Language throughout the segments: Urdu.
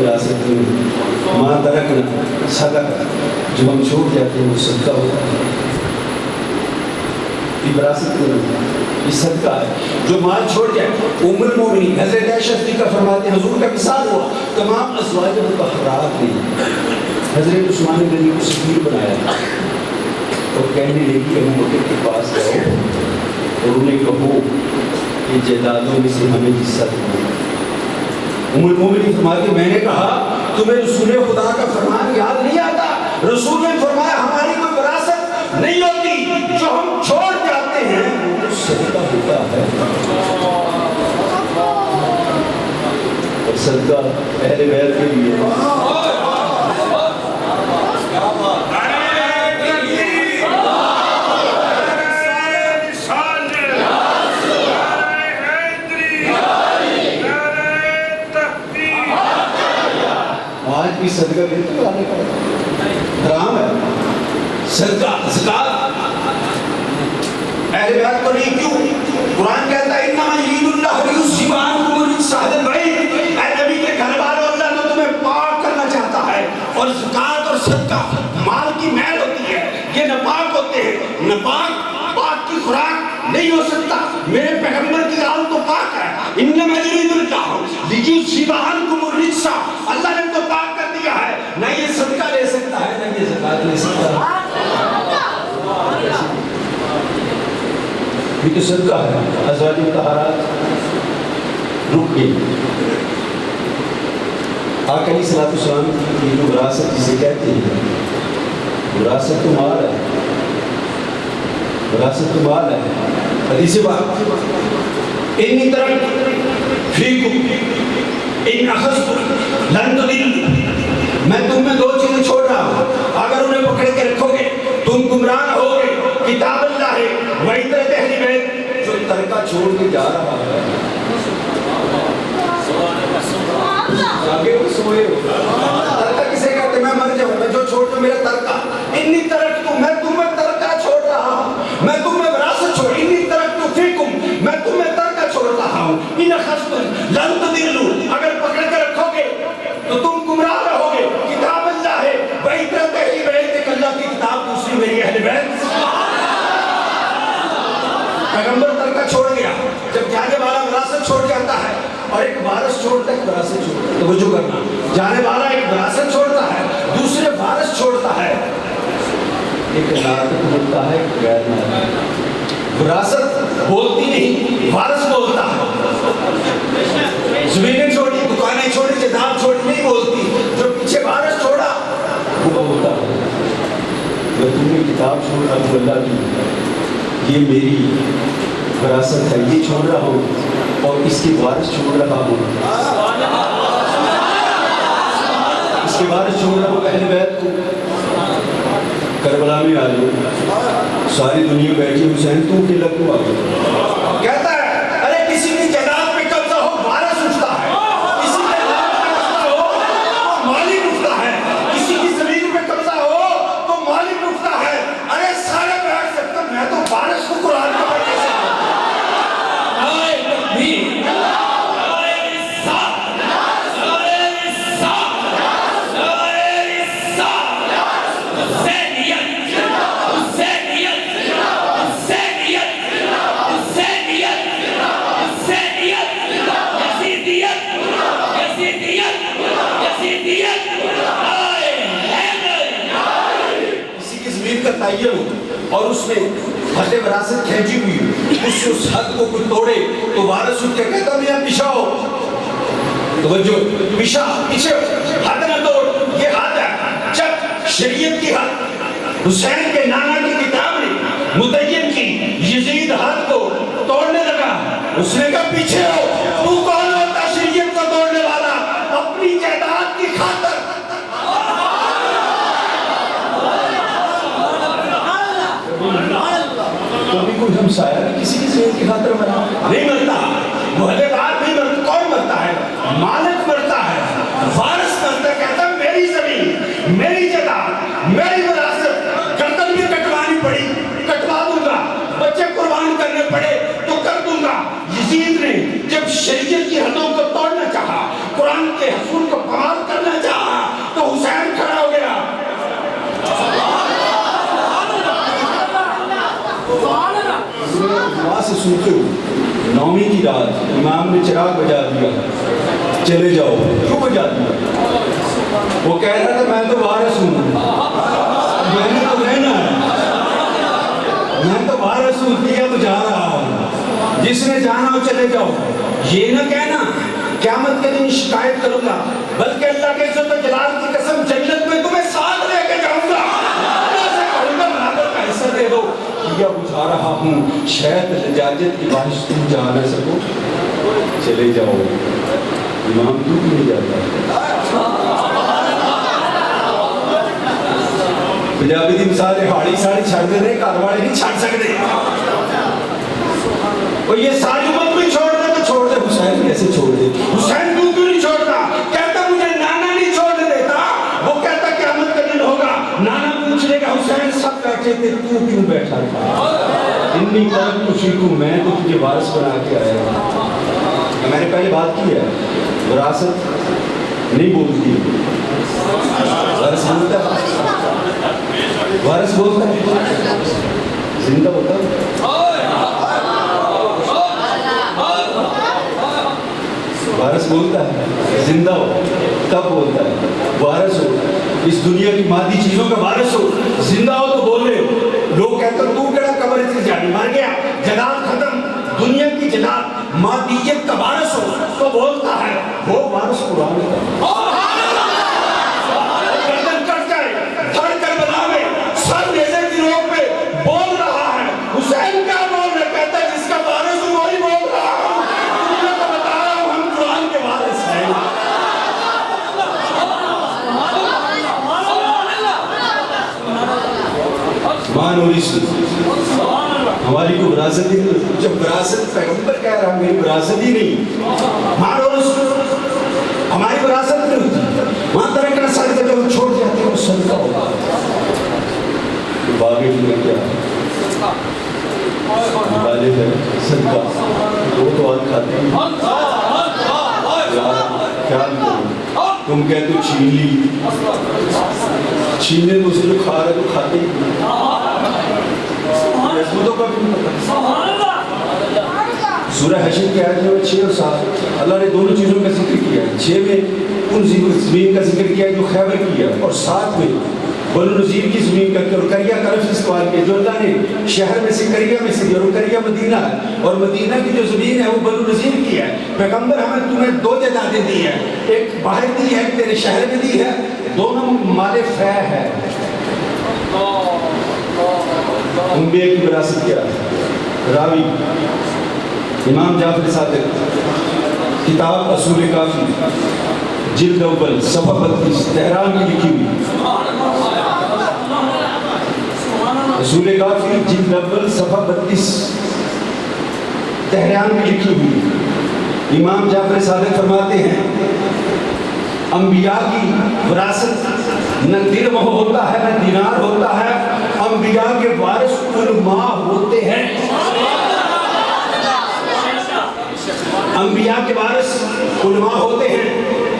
وراثت میں ماں ترکنا صدقہ، جو ہم چھوڑ جاتے ہیں وہ صدقہ ہوتا ہے. یہ وراثت میں یہ صدقہ ہے جو مال چھوڑ جائے. ام المومنین حضرت عائشہ صدیقہ فرماتے ہیں حضور کا وصال ہوا، تمام ازواج مطہرات نے حضرت عثمان غنی کو سفیر بنایا اور کہنے لگی ابو بکر کے پاس جاؤ اور انہیں کہو کہ جائیدادوں میں سے ہمیں حصہ دو. ام المومنین فرماتی میں نے کہا تمہیں رسول خدا کا فرمان یاد نہیں آتا؟ رسول نے فرمایا ہماری کوئی وراثت نہیں ہوتی، جو ہم چھوڑ جاتے ہیں وہ صدقہ ہوتا ہے. اور صدقہ اہل بیت کے لیے آج بھی صدقہ دیتے ہیں، حرام ہے صدقہ. زکات اہل بیت کو نہیں، کیوں؟ قرآن کہتا ہے انما یرید اللہ لیذھب عنکم الرجس اہل البیت. اے نبی کے گھر والوں، اللہ تو تمہیں پاک کرنا چاہتا ہے. اور زکات اور صدقہ مال کی میل ہوتی ہے، یہ ناپاک ہوتے ہیں. ناپاک پاک کی خوراک نہیں ہو سکتا. میرے پیغمبر کی آل تو پاک ہے. انما یرید اللہ لیذھب عنکم الرجس، اللہ نے تو پاک کر دیا ہے. نہ یہ صدقہ لے سکتا ہے نہ یہ زکات لے سکتا ہے. یہ تو صدقہ ہے. ازواج مطہرات رک گئی. آقا علیہ الصلوۃ والسلام کی یہ جو وراثت جسے کہتے ہیں، وراثت تو مال ہے، وراثت تو مال ہے. حدیث بات انی ترکت فیکم ان اخذتم لن تضلوا، میں تم میں دو چیزیں چھوڑ رہا ہوں، اگر انہیں پکڑ کے رکھو گے تم گمراہ نہ ہوگے. کتاب اللہ ہے وعطرت اہل بیت. جو ترکہ چھوڑ کے جا رہا ہے آگے وہ سوئے ہو. ترکہ کسے کہتے ہیں؟ میں مر جاؤں میں جو چھوڑ دوں میرا ترکہ. انی ترکت، میں تم میں ترکہ چھوڑ رہا ہوں، میں تم میں وراثت چھوڑ. انی ترکت فیکم، میں تم میں ترکہ چھوڑ رہا ہوں. ان اخذتم لن تضلوا، اگر پکڑ کے رکھو گے تو تم گمراہ رہو گے. کتاب اللہ ہے وعطرت اہل بیت، ایک اللہ کی کتاب دوسری میری اہل بیت. پیغمبر ترکہ چھوڑ گیا. جب جانے والا وراثت چھوڑ جاتا ہے اور ایک وارث چھوڑتا ہے، ایک وراثت چھوڑتا ہے. توجہ کرنا، جانے والا ایک وراثت چھوڑتا ہے، دوسرے وارث چھوڑتا ہے. ایک ناطق بولتا ہے، ایک غیر ناطق. وراثت بولتی نہیں، وارث بولتا ہے. زمینیں چھوڑی، دکانیں چھوڑی، جائیداد چھوڑی، نہیں بولتی. جو پیچھے وارث چھوڑا وہ بولتا ہے. جو تم نے کتاب چھوڑا وہ اللہ کی، یہ میری وراثت ہے، یہ چھوڑ رہا ہوں اور اس کی وارث چھوڑ رہا ہوں. اس کی وارث چھوڑ رہا ہوں اہل بیت کو. کربلا میں آ جاؤ، ساری دنیا بیٹھی حسین تو کے لگو آ گئے. کہتا ہے ارے کسی کی جائیداد پہ قبضہ ہو وارث اٹھتا ہے، کسی کی جائیداد پہ قبضہ ہو تو مالک اٹھتا ہے، کسی کی زمین پہ قبضہ ہو تو مالک اٹھتا ہے. ارے سارے بیٹھ سکتے، میں تو وارث کو قرآن کا پڑھ کے سکتا. اور اس میں حد وراثت کھینچی ہوئی، اس حد کو کوئی توڑے تو وارث اٹھ کے کہتا میاں پیچھے ہو. توجہ، پیچھے حد نہ توڑ، یہ حد ہے. جب شریعت کی حد حسین کے نانا کی کتاب نے متعین کی، یزید حد کو توڑنے لگا. اس نے کہا پیچھے ہو، تو کون ہوتا شریعت کو توڑنے والا؟ اپنی جائیداد کی خاطر. کبھی کوئی ہمسایہ بھی کسی کی زمین کی خاطر مرا نہیں مرتا، محلے دار نہیں مرتا. کون مرتا ہے؟ مالک مرتا ہے، وارث مرتا ہے. کہتا ہے میری زمین، میری جائیداد، میری وراثت. گردن بھی کٹوانی پڑی کٹوا دوں گا، بچے قربان کرنے پڑے تو کر دوں گا. یزید نے جب شریعت کی حدوں کو توڑنا چاہا، قرآن کے حصول کو پامال کرنا سنتے ہو 9ویں کی رات امام نے چراغ بجا دیا, چلے جاؤ. کیوں بجا دیا؟ وہ کہہ رہا تھا میں تو وارث ہوں, میں نے تو رہنا ہے, میں تو وارث ہوں, دیا تو جا رہا ہوں, جس نے جانا ہو چلے جاؤ. یہ نہ کہنا قیامت کے دن شکایت کروں گا, بلکہ اللہ کے عزت و جلال کی قسم جنت میں تمہیں ساتھ لے کے جاؤں گا, اللہ سے کہوں گا برابر کا حصہ دے دو. دیا بجھا رہا ہوں, شاید لجاجت کی بارش تم جا نہ سکو, چلے جاؤ. امام کیوں نہیں جاتا؟ پنجابی دی مثال ہے, ہاڑی ساڑی چھڑ دے رہے, گھر والے نہیں چھڑ سکتے. اور یہ ساری امت بھی چھوڑ دے تو چھوڑ دے, حسین کیسے چھوڑ دے؟ حسین کیوں نہیں چھوڑتا؟ کہتا مجھے نانا نہیں چھوڑ دیتا. وہ کہتا قیامت کا دن ہوگا, نانا پوچھنے کا حسین سب بیٹھے تھے, تو کیوں بیٹھا تھا؟ اتنی طرف خوشی کو میں تو تجھے وارث بنا کے آیا ہوں. میں نے پہلے بات کی ہے, وراثت نہیں بولتی, وارث بولتا ہے, وارث بولتا ہے, زندہ ہوتا ہے. وارث بولتا ہے, زندہ ہو تب بولتا ہے. وارث ہو, اس دنیا کی مادی چیزوں کا وارث ہو, زندہ ہو تو بولے. لوگ کہتے ہیں تو کہڑا قبر سے جانی, مر گیا, جلال ختم, دنیا کی جلال, مادیت کا وارث ہو تو بولتا ہے. وہ وارث قرآن کا, گردن کٹ جائے, دھڑ کر بناوے, سر نیزے کی نوک پہ بول رہا ہے. حسین کیا بول رہا ہے؟ کہتا ہے جس کا وارث ہوں وہی بول رہا ہوں. دنیا کو بتا رہا ہوں ہم قرآن کے وارث ہیں. مان اور اس ہماری کو وراثت ہی نہیں. جب وراثت پیغمبر کہہ رہا میری وراثت ہی نہیں, مان اور اس ہماری وراثت نہیں ہوتی. وہاں طرح کا ساتھ جب ہم چھوڑ جاتے ہیں وہ صدقہ ہوگا. باغی میں کیا والد ہے صدقہ, وہ تو آج کھاتے ہیں. کیا تم کہتے ہو چھین لی, چھیننے تو اسے جو کھا رہے تو کھاتے ہی عظمتوں کا بھی نہیں پتا. سورہ حشر کی آیت میں 6 اور 7 اللہ نے دونوں چیزوں کا ذکر کیا ہے. 6 میں ان زمین کا ذکر کیا جو خیبر کیا, اور 7 میں بنو نذیر کی زمین کر کے, اور کریا کا لفظ استعمال کیا جو اللہ نے شہر میں سے کریا میں سے, اور کریا مدینہ ہے, اور مدینہ کی جو زمین ہے وہ بنو نذیر کی ہے. پیغمبر ہمیں تمہیں 2 جائیدادیں دی ہیں, ایک باہر دی ہے, ایک تیرے شہر میں دی ہے, دونوں مال فہ ہے. انبیاء کی وراثت کیا ہے؟ راوی امام جعفر صادق, کتاب اصول کافی, جلد اول صفحہ 32, تہران کی لکھی ہوئی. اصول کافی جلد اول صفحہ 32, تہران کی لکھی ہوئی. امام جعفر صادق فرماتے ہیں انبیاء کی وراثت نہ درہم ہوتا ہے نہ دینار ہوتا ہے, انبیاء کے وارث علماء ہوتے ہیں. انبیاء کے وارث علماء ہوتے ہیں,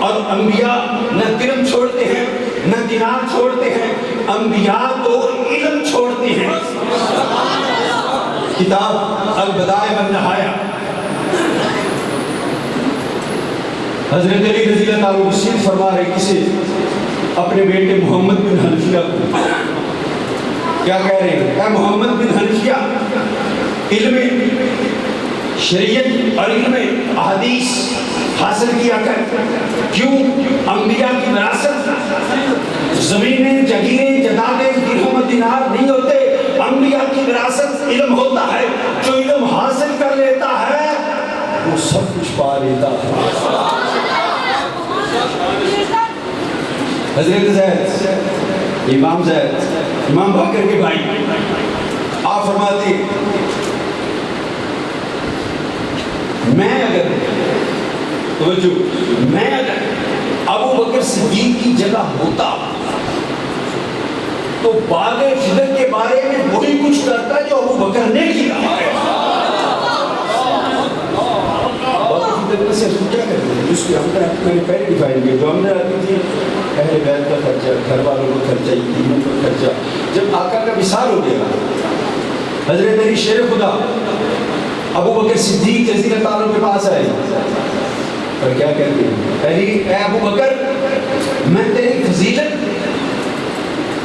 اور انبیاء نہ درہم چھوڑتے ہیں نہ دینار چھوڑتے ہیں, انبیاء تو علم چھوڑتے ہیں. کتاب البدائع والنہایہ, حضرت علی رضی اللہ عنہ وصیت فرما رہے کسے, اپنے بیٹے محمد بن حنفیہ کو. کیا کہہ رہے ہیں؟ اے محمد بن حنفیہ, علم شریعت اور علم احادیث حاصل کیا کر. کیوں؟ انبیاء کی وراثت زمینیں, جگیریں, جدادیں, درہم و دینار نہیں ہوتے. انبیاء کی وراثت علم ہوتا ہے. جو علم حاصل کر لیتا ہے وہ سب کچھ پا لیتا ہے. حضرت زید, امام زید, امام بکر کے بھائی, آپ فرماتے میں اگر ابو بکر صدیق کی جگہ ہوتا تو باغ فدر کے بارے میں وہی کچھ کرتا جو ابو بکر نے کیا ہے. کیا کرتے ہیں اس کے اندر میں نے پہلے ڈیفائن کیا, جو اندر آتی تھی اہل بیت کا خرچہ, گھر والوں کا خرچہ, یتیموں کا خرچہ. جب آقا کا وصال ہو گیا, حضرت علی شیر خدا ابو بکر صدیق رضی اللہ عنہ کے پاس آئے اور کیا کہتے ہیں؟ اے ابو بکر، میں تیری فضیلت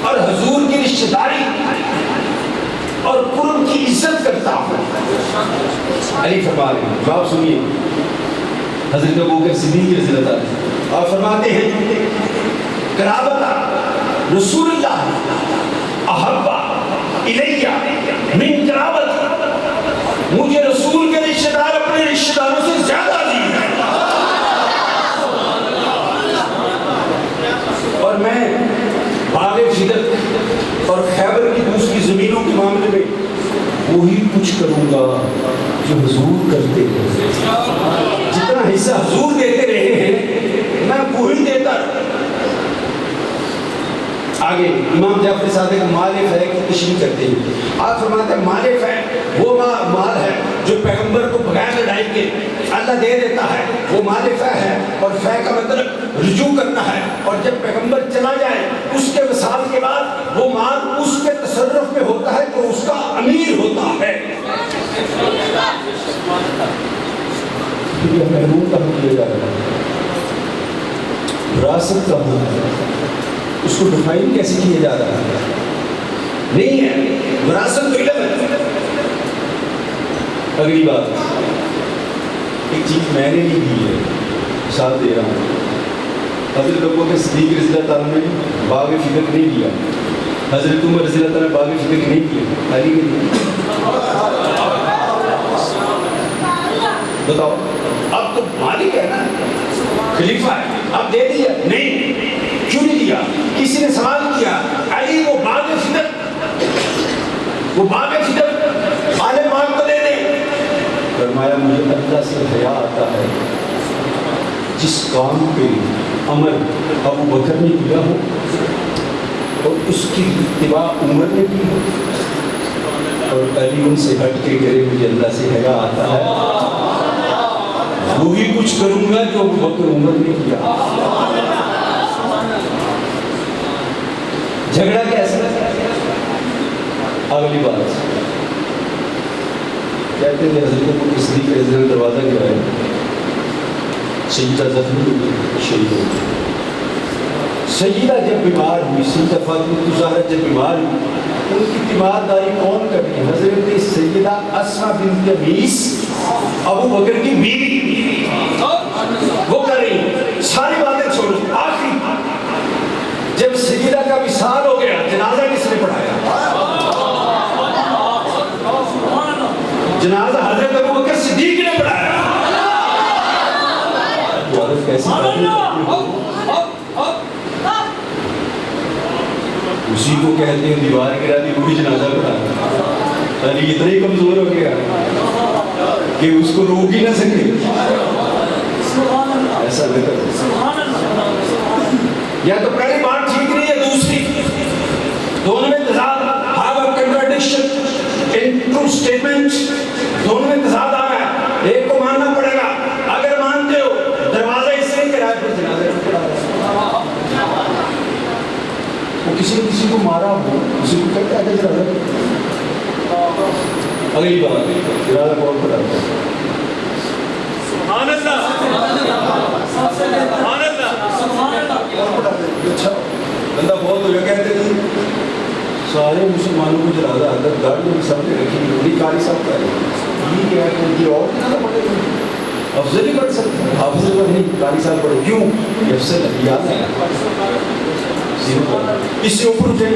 اور حضور کی رشتہ داری اور قرب کی عزت کرتا ہوں۔ علی فرما رہے ہیں، جواب سنیے حضرت ابو بکر صدیق رضی اللہ عنہ، اور فرماتے ہیں قرابت رسول اللہ احبا الیہ من قرابت، مجھے رسول کے رشتہ دار اپنے رشتہ داروں سے زیادہ عزیز ہیں، اور میں باغ فدق اور خیبر کی دوسری زمینوں کے معاملے میں وہی کچھ کروں گا جو حضور کرتے ہیں، جتنا حصہ حضور دیتے رہے ہیں میں وہی دیتا رہا۔ آگے امام جعفر صادق مال فے کی تشریح کرتے ہیں، آپ فرماتے ہیں مال فے وہ مال ہے جو پیغمبر کو بغیر لڑائی کے اللہ دے دیتا ہے، وہ مال فے ہے، اور فے کا مطلب رجوع کرنا ہے، اور جب پیغمبر چلا جائے اس کے وصال کے بعد وہ مال اس کے تصرف میں ہوتا ہے جو اس کا امیر ہوتا ہے۔ یہ محروم کا حکم لے جا رہا ہے، وراثت کا حکم ہے، اس کو ڈیفائن کیسے کیا جا رہا ہے؟ نہیں ہے وراثت تو علم ہے۔ اگلی بات، ایک چیز میں نے نہیں دی ہے، ساتھ دے رہا ہوں، حضرت ابو بکر صدیق رضی اللہ تعالیٰ نے باغ فدق نہیں دیا، حضرت عمر رضی اللہ تعالیٰ نے باغ فدق نہیں کیا، علی نے دیا۔ بتاؤ، اب تو مالک ہے نا، خلیفہ ہے، اب دے دیا؟ نہیں، کیوں نہیں دیا؟ کسی نے سوال کیا علی وہ باغ فدق مال مال کو دے دے، فرمایا مجھے اللہ سے حیا آتا ہے، جس کام پہ عمر ابو بکر نے کیا ہو اور اس کی اتباع عمر نے کی ہو، اور علی ان سے ہٹ کے کرے، مجھے اللہ سے حیا آتا ہے، وہی کچھ کروں گا جو ابو بکر عمر نے کیا۔ جھگڑا کیسا؟ اگلی بات کہتے ہیں حضرت ابو بکر صدیق رضی اللہ عنہ دروازہ گرایا، سیدہ زخمی شہید ہو گئی۔ سیدہ جب بیمار ہوئی، سیدہ فاطمہ الزہرا جب بیمار ہوئی، ان کی تیمارداری کون کر رہی؟ حضرت سیدہ اسماء بنت یمیس ابو بکر کی بیوی وہ کر رہی، ساری باتیں چھوڑ۔ آخری جب سیدہ کا وصال ہو گیا، جنازہ کس نے پڑھایا؟ جنازہ حضرت ابو بکر صدیق نے پڑھایا۔ کیسی اسی کو کہتے ہیں دیوار گرا دی وہی جنازہ پڑھایا۔ علی اتنا ہی کمزور ہو گیا کہ اس کو روک ہی نہ سکے، ایسا نہ کرو۔ یا تو پہلی بات ٹھیک نہیں ہے، دوسری دونوں میں تضاد، have a contradiction in true statement، دونوں میں تضاد آ رہا ہے، ایک کو ماننا پڑے گا۔ اگر مانتے ہو دروازہ اس لیے کرائے پھر جنازہ پڑھا رہا ہے، وہ کسی کو مارا ہو، کسی کو کہتے ہیں جنازہ۔ اگلی بات جنازہ کون پڑھا رہا ہے؟ سبحان اللہ، سبحان اللہ، سبحان اللہ۔ اچھا بندہ بہت ہو گیا، کہتے ہیں سارے مسلمانوں کو جنازہ حضرت گاڑیوں میں سب نے رکھی ہوئی، قاری صاحب کا یہ کیا ہے کہ اور جنازہ پڑھے گا، افضل ہی پڑھ سکتے ہیں، حافظ پر نہیں، قاری صاحب پڑھو، کیوں؟ یہ افضل یاد ہے، اس سے اوپر اٹھے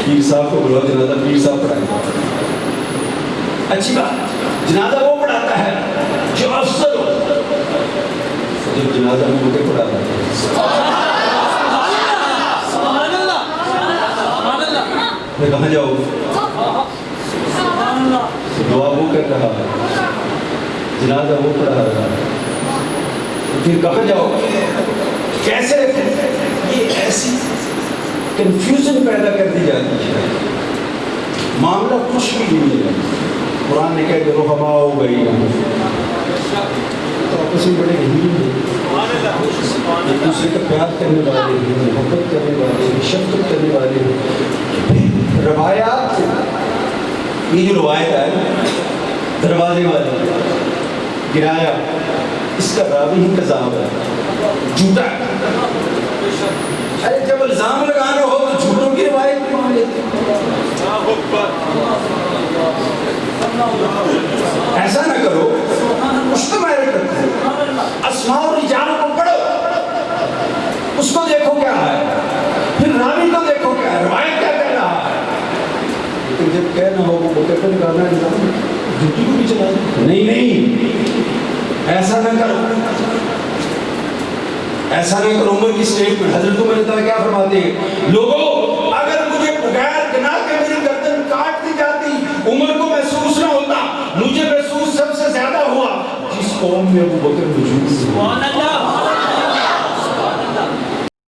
پیر صاحب کو بلاؤ، جنازہ پیر صاحب پڑھائیں۔ اچھی بات، جنازہ وہ پڑھاتا ہے جو افضل ہو، جب جنازہ ابو بکر پڑھاتا ہے۔ میں کہاں جاؤ؟ دعا وہ کر رہا ہے، جنازہ وہ پڑھا رہا ہے، پھر کہاں جاؤ؟ کیسے؟ یہ ایسی کنفیوژن پیدا کر دی جاتی ہے، معاملہ کچھ بھی نہیں ہے۔ قرآن نے کہا کہ رحماء ہو گئی، تو آپس میں بڑے رحیم ہیں، ایک دوسرے کا پیار کرنے والے ہیں، محبت کرنے والے ہیں، شفقت کرنے والے ہیں۔ روایات، یہ جو روایت ہے دروازے والے گرایا، اس کا راوی ہی کذاب ہے، جھوٹا ہے۔ ارے جب الزام لگانا ہو تو جھوٹوں کی روایت مان لیتے ہیں۔ ایسا نہ کرو، اس کو میرے کرتے اسماء و رجال کو پڑھو، اس کو دیکھو کیا ہے، پھر راوی کو دیکھو کیا ہے، روایت کیا کہہ رہا ہے۔ لیکن جب کہنا ہو وہ بکر پر نکالنا ہے، جھوٹی کو بھی چلا دیں۔ نہیں، ایسا نہ کرو، ایسا نہ کرو۔ عمر کی سٹیٹمنٹ، حضرت عمر تعالیٰ کیا فرماتے ہیں، لوگوں اگر مجھے بغیر گناہ کے میری گردن کاٹ دی جاتی، عمر کو محسوس نہ ہوتا، مجھے محسوس سب سے زیادہ ہوا جس قوم میں ابو بکر موجود تھے۔